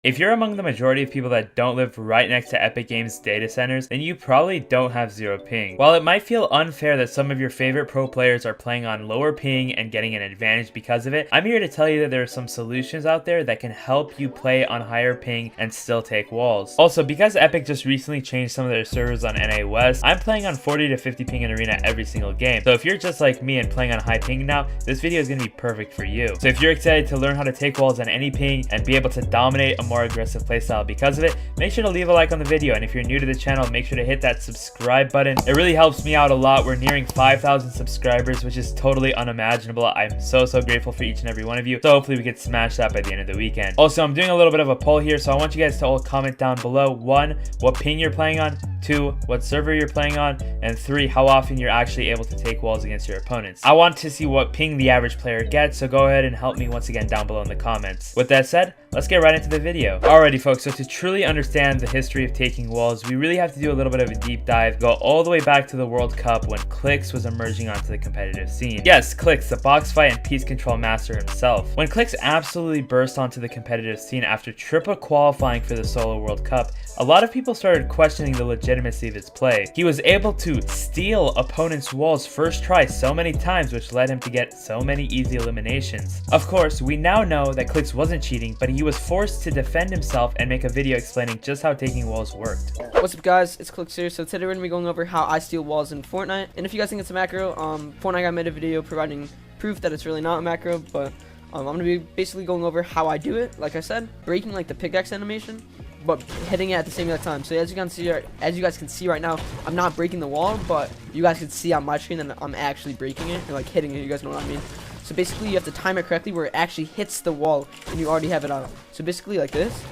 If you're among the majority of people that don't live right next to Epic Games data centers, then you probably don't have zero ping. While it might feel unfair that some of your favorite pro players are playing on lower ping and getting an advantage because of it, I'm here to tell you that there are some solutions out there that can help you play on higher ping and still take walls. Also, because Epic just recently changed some of their servers on NA West, I'm playing on 40 to 50 ping in Arena every single game. So if you're just like me and playing on high ping now, this video is going to be perfect for you. So if you're excited to learn how to take walls on any ping and be able to dominate a more aggressive playstyle because of it, make sure to leave a like on the video, and if you're new to the channel, make sure to hit that subscribe button. It really helps me out a lot. We're nearing 5,000 subscribers, which is totally unimaginable. I'm so grateful for each and every one of you, so hopefully we can smash that by the end of the weekend. Also, I'm doing a little bit of a poll here, so I want you guys to all comment down below: 1, what ping you're playing on; 2, what server you're playing on; and 3, how often you're actually able to take walls against your opponents. I want to see what ping the average player gets, so go ahead and help me once again down below in the comments. With that said, let's get right into the video. Alrighty folks, so to truly understand the history of taking walls, we really have to do a little bit of a deep dive, go all the way back to the World Cup when Clix was emerging onto the competitive scene. Yes, Clix, the box fight and peace control master himself. When Clix absolutely burst onto the competitive scene after triple qualifying for the solo World Cup, a lot of people started questioning the legitimacy of his play. He was able to steal opponents' walls first try so many times, which led him to get so many easy eliminations. Of course, we now know that Clix wasn't cheating, but he was forced to defend himself and make a video explaining just how taking walls worked. What's up guys, it's Clix here. So today we're going to be going over how I steal walls in Fortnite. And if you guys think it's a macro, Fortnite got made a video providing proof that it's really not a macro, but I'm going to be basically going over how I do it. Like I said, breaking like the pickaxe animation, but hitting it at the same exact time. So as you guys can see right now, I'm not breaking the wall, but you guys can see on my screen that I'm actually breaking it and like hitting it. You guys know what I mean? So basically you have to time it correctly where it actually hits the wall and you already have it out. So basically like this,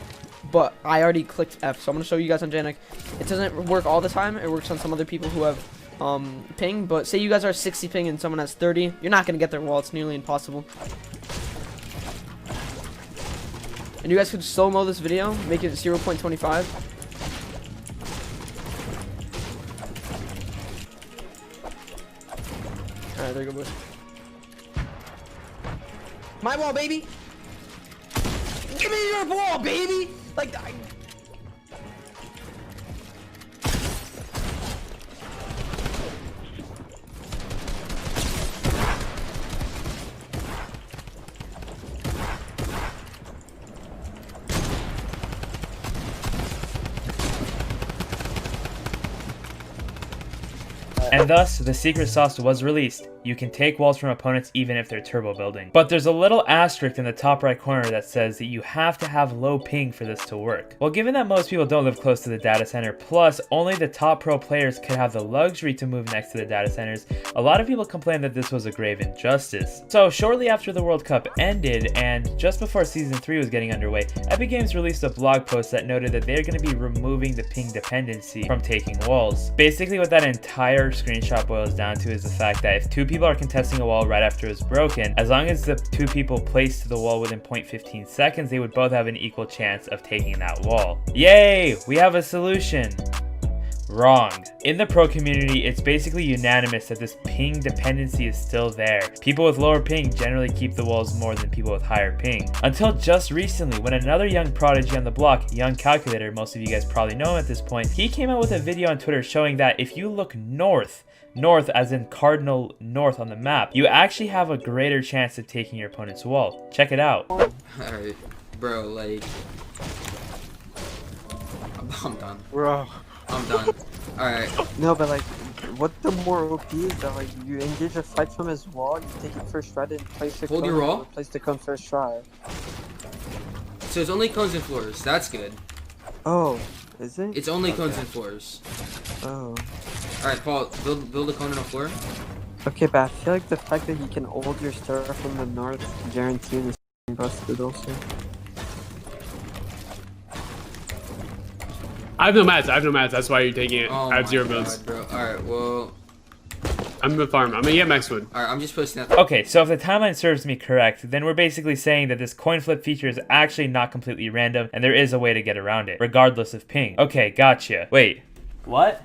but I already clicked F. So I'm going to show you guys on Janik. It doesn't work all the time. It works on some other people who have ping, but say you guys are 60 ping and someone has 30, you're not going to get their wall. It's nearly impossible. And you guys could slow-mo this video, make it 0.25. Alright, there you go, boys. My wall, baby! Give me your wall, baby! Like, And thus, the secret sauce was released. You can take walls from opponents even if they're turbo building. But there's a little asterisk in the top right corner that says that you have to have low ping for this to work. Well, given that most people don't live close to the data center, plus only the top pro players could have the luxury to move next to the data centers, a lot of people complained that this was a grave injustice. So shortly after the World Cup ended, and just before Season 3 was getting underway, Epic Games released a blog post that noted that they're going to be removing the ping dependency from taking walls. Basically what that entire screenshot boils down to is the fact that if two people are contesting a wall right after it was broken, as long as the two people placed to the wall within 0.15 seconds, they would both have an equal chance of taking that wall. Yay! We have a solution! Wrong. In the pro community, it's basically unanimous that this ping dependency is still there. People with lower ping generally keep the walls more than people with higher ping. Until just recently, when another young prodigy on the block, Young Calculator, most of you guys probably know him at this point, he came out with a video on Twitter showing that if you look north as in cardinal north on the map, you actually have a greater chance of taking your opponent's wall. Check it out. Alright, bro, like, I'm done. Bro. I'm done. Alright. No, but like, what the more OP is that like you engage a fight from his wall, you take it first try, then place your Hold your wall? place the cone first try. So it's only cones and floors. That's good. Oh, is it? It's only cones and floors. Oh. Alright, Paul, build a cone and a floor. Okay, but I feel like the fact that you can hold your star from the north guaranteed is busted also. I have no mats, that's why you're taking it. Oh I have my 0 God, builds. bro. Alright, well, I'm gonna farm. I'm gonna get max wood. alright, I'm just posting that. Okay, so if the timeline serves me correct, then we're basically saying that this coin flip feature is actually not completely random, and there is a way to get around it, regardless of ping. Okay, gotcha. Wait, what?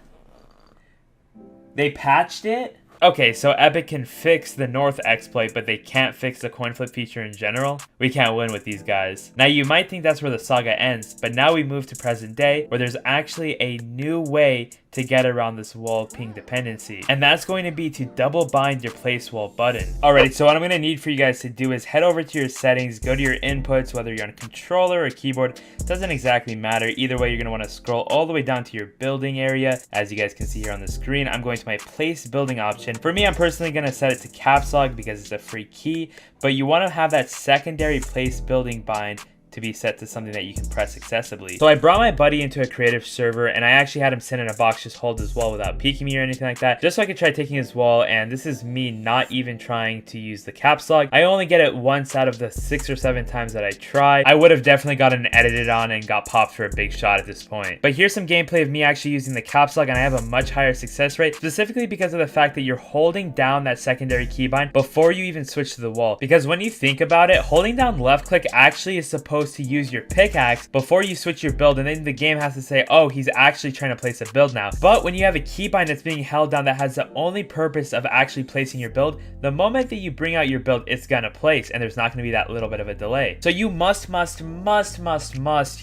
They patched it? Okay, so Epic can fix the North exploit, but they can't fix the coin flip feature in general? We can't win with these guys. Now, you might think that's where the saga ends, but now we move to present day, where there's actually a new way to get around this wall ping dependency. And that's going to be to double bind your place wall button. Alrighty, so what I'm going to need for you guys to do is head over to your settings, go to your inputs, whether you're on a controller or keyboard, doesn't exactly matter. Either way, you're going to want to scroll all the way down to your building area. As you guys can see here on the screen, I'm going to my place building option. For me, I'm personally going to set it to caps lock because it's a free key, but you want to have that secondary place building bind to be set to something that you can press accessibly. So I brought my buddy into a creative server, and I actually had him sit in a box just hold his wall without peeking me or anything like that, just so I could try taking his wall. And this is me not even trying to use the caps lock. I only get it once out of the 6 or 7 times that I try. I would have definitely gotten edited on and got popped for a big shot at this point. But here's some gameplay of me actually using the caps lock, and I have a much higher success rate, specifically because of the fact that you're holding down that secondary keybind before you even switch to the wall. Because when you think about it, holding down left click actually is supposed to use your pickaxe before you switch your build, and then the game has to say, oh, he's actually trying to place a build now. But when you have a keybind that's being held down that has the only purpose of actually placing your build, the moment that you bring out your build, it's gonna place, and there's not gonna be that little bit of a delay. So you must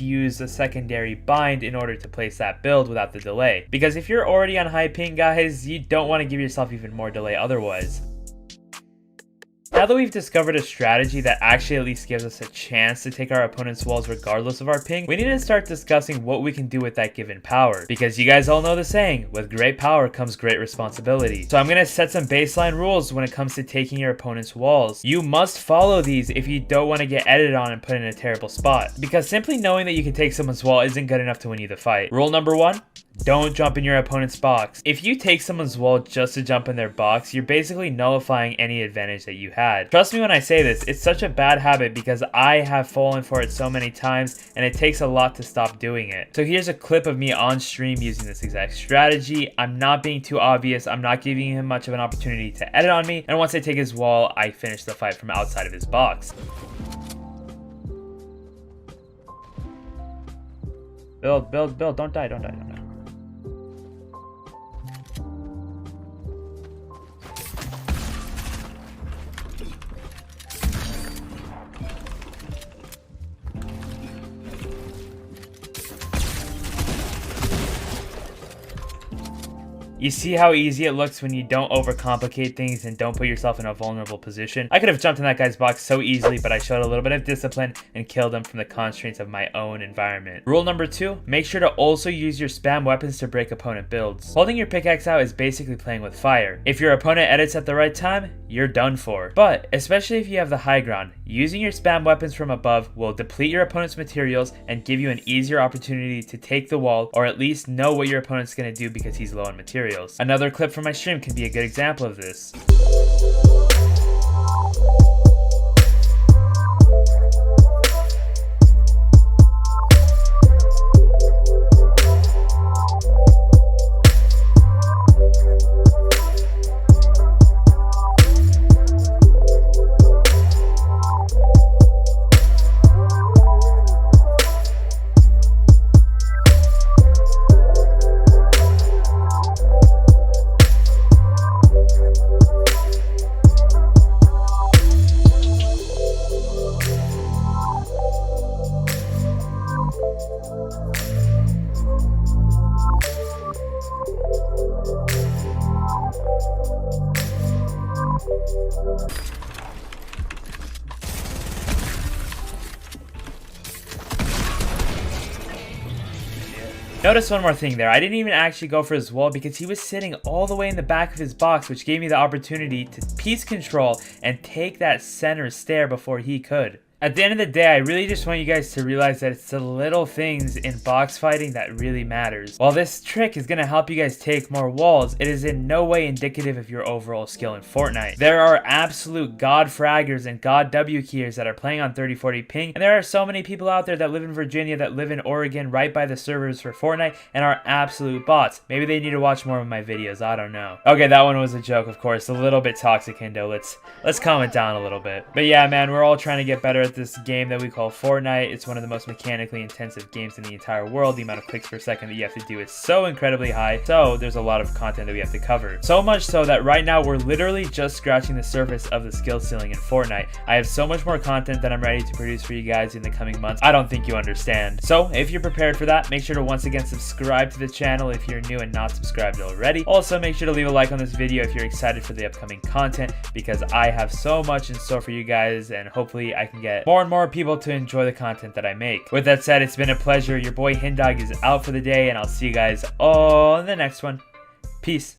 use the secondary bind in order to place that build without the delay. Because if you're already on high ping, guys, you don't want to give yourself even more delay otherwise. Now that we've discovered a strategy that actually at least gives us a chance to take our opponent's walls regardless of our ping, we need to start discussing what we can do with that given power. Because you guys all know the saying, with great power comes great responsibility. So I'm going to set some baseline rules when it comes to taking your opponent's walls. You must follow these if you don't want to get edited on and put in a terrible spot. Because simply knowing that you can take someone's wall isn't good enough to win you the fight. Rule number 1. Don't jump in your opponent's box. If you take someone's wall just to jump in their box, you're basically nullifying any advantage that you had. Trust me when I say this, it's such a bad habit because I have fallen for it so many times, and it takes a lot to stop doing it. So here's a clip of me on stream using this exact strategy. I'm not being too obvious, I'm not giving him much of an opportunity to edit on me, and once I take his wall, I finish the fight from outside of his box. Build, don't die. You see how easy it looks when you don't overcomplicate things and don't put yourself in a vulnerable position? I could have jumped in that guy's box so easily, but I showed a little bit of discipline and killed him from the constraints of my own environment. Rule number 2, make sure to also use your spam weapons to break opponent builds. Holding your pickaxe out is basically playing with fire. If your opponent edits at the right time, you're done for. But, especially if you have the high ground, using your spam weapons from above will deplete your opponent's materials and give you an easier opportunity to take the wall, or at least know what your opponent's going to do because he's low on materials. Another clip from my stream can be a good example of this. Notice one more thing there, I didn't even actually go for his wall because he was sitting all the way in the back of his box, which gave me the opportunity to piece control and take that center stair before he could. At the end of the day, I really just want you guys to realize that it's the little things in box fighting that really matters. While this trick is going to help you guys take more walls, it is in no way indicative of your overall skill in Fortnite. There are absolute god fraggers and god W keyers that are playing on 3040 ping, and there are so many people out there that live in Virginia, that live in Oregon, right by the servers for Fortnite, and are absolute bots. Maybe they need to watch more of my videos, I don't know. Okay, that one was a joke, of course, a little bit toxic, Hindo. Let's calm it down a little bit. But yeah, man, we're all trying to get better at with this game that we call Fortnite. It's one of the most mechanically intensive games in the entire world. The amount of clicks per second that you have to do is so incredibly high. So there's a lot of content that we have to cover. So much so that right now we're literally just scratching the surface of the skill ceiling in Fortnite. I have so much more content that I'm ready to produce for you guys in the coming months. I don't think you understand. So if you're prepared for that, make sure to once again subscribe to the channel if you're new and not subscribed already. Also, make sure to leave a like on this video if you're excited for the upcoming content, because I have so much in store for you guys, and hopefully I can get more and more people to enjoy the content that I make. With that said, it's been a pleasure. Your boy Hindog is out for the day, and I'll see you guys all in the next one. Peace.